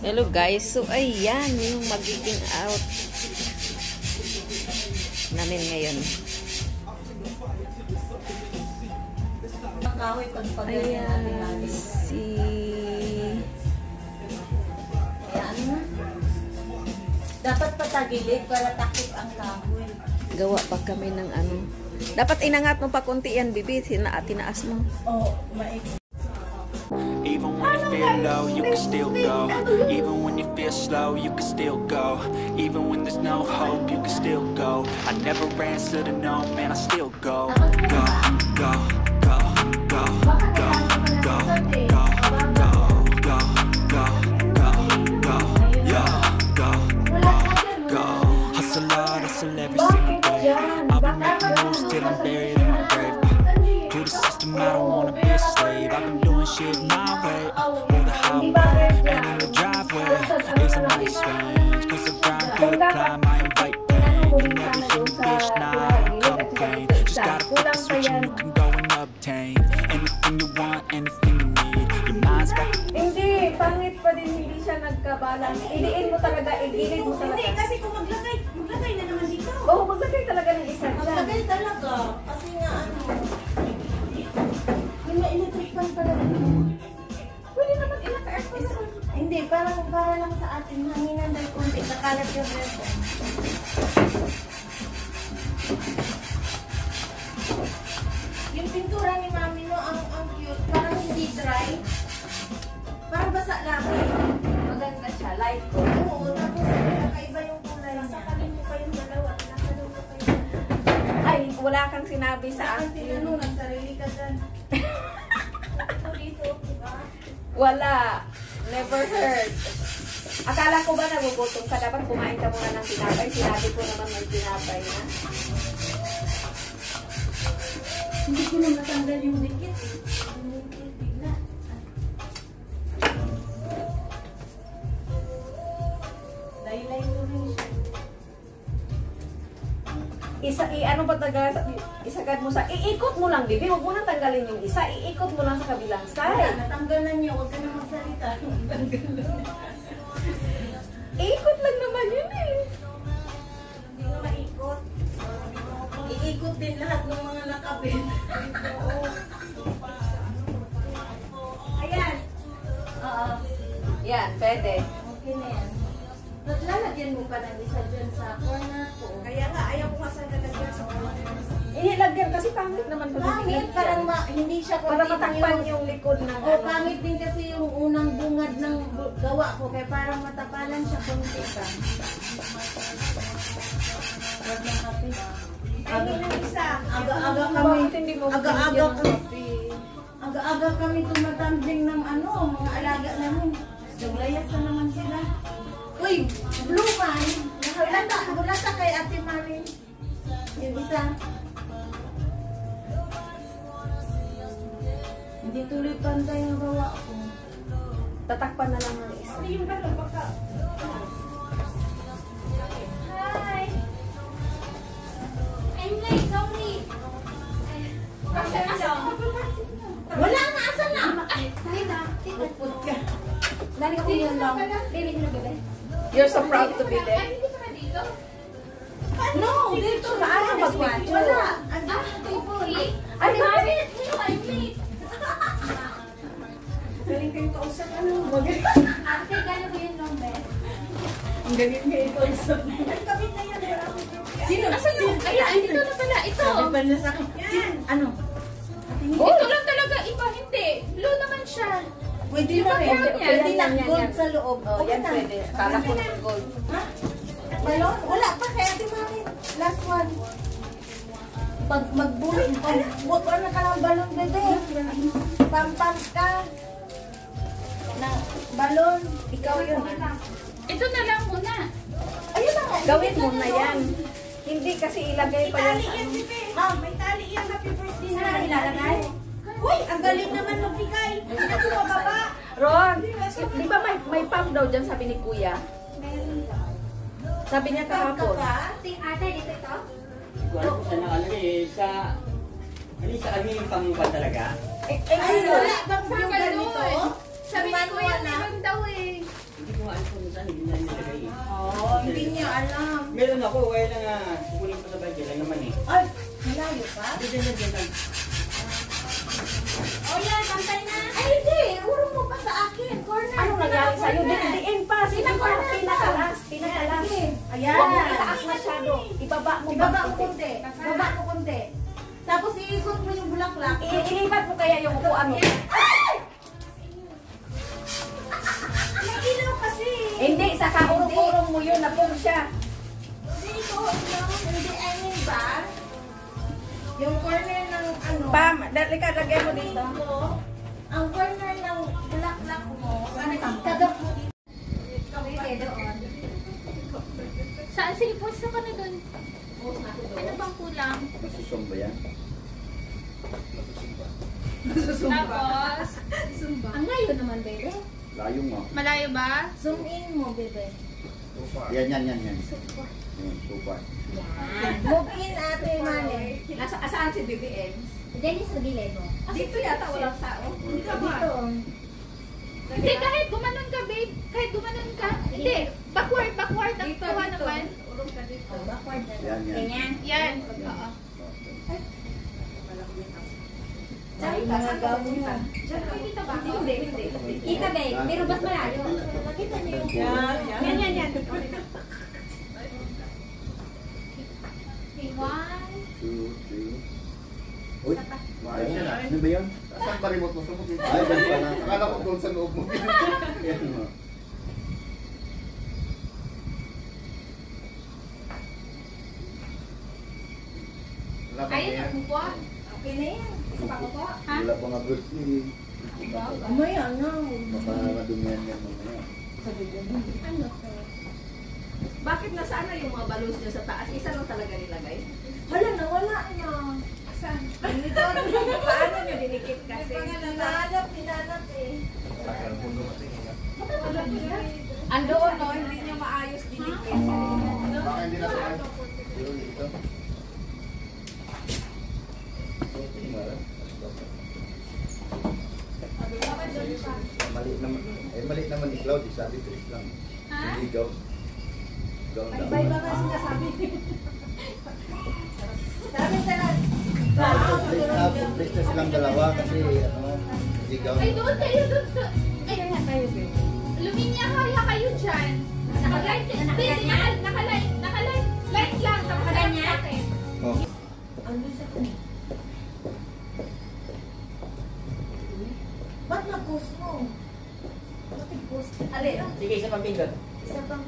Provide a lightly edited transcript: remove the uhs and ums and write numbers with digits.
Hello guys, so ayan yung magiging out namin ngayon. Ayan si dapat patagilid para takip ang kahoy. Gawa pa kami ng ano. Dapat inangat mo pa konti yan, bibi. Tinaas mo. Oh, maik. Even when you feel low, you can still go. Even when you feel slow, you can still go. Even when there's no hope, you can still go. I never answer to no, man, I still go. Go, go, go, go, go, go, go, go, go, go, go, go, yeah, go, go. Hustle hard, hustle every single day. I'll be making moves till I'm buried in my grave. To the system, I don't wanna be a slave. I've been doing shit my way, or the highway, and in the driveway is a nice range. Cause I grind through the climb, I invite pain. You never hear me, bitch, nah, I don't complain. Just gotta flip the switch and you can go and obtain anything you want, anything you need. Your mind's got the... Hindi, pangit pa din, hindi siya nagka-balance. Iliin mo talaga, igilid mo talaga. Hindi, kasi kung maglagay na naman dito. Oo, maglagay talaga ng isa dyan. Maglagay talaga. Kasi nga ano, yung ma-electric fan pala dito. Pwede naman ilaka-aircon. Hindi, para lang sa atin. Hanginan dahil konti. Nakalat yung repo. Yung pintura ni Mami, no, ang cute. Parang hindi dry. Parang basa lang. Maganda siya, light ko. Oo, tapos nakaiba yung kulay niya. Sakalin mo pa yung dalawa. Nakalun mo pa yung dalawa. Ay, wala kang sinabi sa Saan akin. tinanong, nagsarili ka dyan. Ito dito, diba? Wala. Never heard. Akala ko ba nagugutom ka? Dapat kumain ka muna ng tinapay. Sinabi ko naman may tinapay na. Hindi ko na matanggal yung dikit. Bigla. Laylay ko rin siya. Ano ba taga, isagad mo sa, iikot mo lang, bibi. Huwag mo nang tanggalin yung isa. Iikot mo lang sa kabilang Wala, side. natanggalan niya. Huwag ka na magsalita. Iikot lang naman yun eh. Hindi na maikot. Iikot din lahat ng mga nakabit. Ayan. Oo. Yan, pwede. Okay na yan. Lalagyan mo pa ng isa dyan sa corner ko. Kaya nga, ayaw ko kasi lalagyan sa corner. Ilagyan kasi pangit naman pag Pangit, parang hindi siya para matakpan yung likod ng O, pangit din kasi yung unang bungad ng gawa ko. Kaya parang matapalan siya kunti ka. Huwag ng kape. Ay, ng isa. Aga-aga kami. Aga-aga kami tumatambling ng mga alaga namin. Naglayas na naman sila. Uy, blue man. Hulata kay Ate Marin. Yung isa. Hindi tuloy pantay ang gawa ko. Tatakpan na lang ng isa. Hi! I'm late, sorry. Wala na, asan na? Tita, upot ka. Dali ko yun lang. You're so proud to be there. No, dito. Paano mag-picture? Wala. Ay, mami! I'm late. Galing kayo kausap. Ate, gano'n ko yung number? Ang galing kayo kausap. Nagkabit na yan. Sino? Ayan, ito na pala. Ito. Sabi pa niya sa akin. Ano? Ito lang talaga. Iba, hindi. Blue naman siya. Pwede na rin. Yung background Pwede yan, na yan, gold yan. sa loob. Oh, yan pwede. Kala ko ng gold. Ha? Balon? Wala pa kaya Ate Mami. Last one. Pag mag-bully, huwag na ka ng balon, bebe. Pampam ka. Na balon. Ikaw yun. Ito na lang muna. Ayun na nga. Gawin mo na yan. Hindi kasi ilagay pa yan sa ano. Ah, may tali yan. Happy birthday na ilalagay. Uy, ang galing naman magbigay. Hindi ko mababa. Ron, di ba may pump daw dyan sabi ni Kuya? Sabi niya kahapon. Ate, dito ito? Hindi ko alam kung saan nakalagay eh. Sa ano yung pang-uban talaga? Ay, wala bang yung ganito? Sabi ni Kuya, meron daw eh. Hindi ko nga alam. kung saan hindi na nilagay eh. Oh, hindi niya alam. Meron ako, kaya lang kukunin ko sa bagay lang naman eh. Ay, malayo pa? Diyan. Oh, yan, pantay na. Ay, hindi. Urong mo pa sa akin. Corner. Ano nangyari sa'yo? Diin pa. Sige pa. Pinakalas. Ayan. Huwag mo itaas masyado. Ibaba mo. Ibaba mo konti. Ibaba mo konti. Tapos iikot mo yung bulaklak. Ilipat mo kaya yung upuan mo. May ilaw kasi. Hindi, sa kaurong-urong mo yun. Napong siya. Hindi ko, hindi, I mean ba? Yung corner ng ano. Pam, dali ka, lagay mo dito. Ang corner ng bulaklak mo. Kadap mo dito. Pwede doon. Saan? Sige, post na ka na dun. Ano bang kulang? Masusumba yan? Tapos, Ang layo naman, bebe. Layo mo. malayo ba? Zoom in mo, bebe. Yan. Yan, super. Move in, ate Mane. Asaan si BBM? Dennis, nagilay mo. Dito yata walang tao. Dito. Hindi, kahit gumanon ka, babe. Kahit gumanon ka. Hindi, backward. Ang tawa naman. Urong ka dito. Backward na. Yan. Ganyan. Yan. Oo. Ay, mga gamo mo. Diyan ka kita ba? Hindi. Kita, babe. Pero ba't malayo? Nakita niyo yung... Yan. Okay, 1. 2, 3. Uy, maayos yan ah. Ano ba yun? Saan pa remote mo? Ay, ganun pa na. Akala ko doon sa loob mo. Yan mo. Wala pa Kaya yan. na po. Okay na yan. Isa pa ko po. Ha? Wala pa nga birthday. Mamaya, ano? Baka madumihan yan mamaya. Ano to? Bakit nasaan na yung mga balloons niyo sa taas? Isa lang talaga nilagay? Wala na, wala na. Saan? Paano niyo dinikit kasi? Pinanap eh. Andoon, no? Hindi niyo maayos dinikit. Baka hindi na sa ito. Mali naman ni Cloud, sabi Chris lang. Ha? Hindi go. Go Ay, down. bye ba nga sinasabi? Sabi talaga. Please na silang dalawa kasi ano, hindi go. Ay, doon kayo. Ay, Kaya tayo, babe. luminya kaya kayo dyan. Naka-light. Hindi, naka-light. Naka-light. Light lang. Tapos Ganyan? akin. Oh. Ang gusto ko. Ba't na-post mo? Ba't i-post? Alin? Sige, isa pang pindot. Isa pang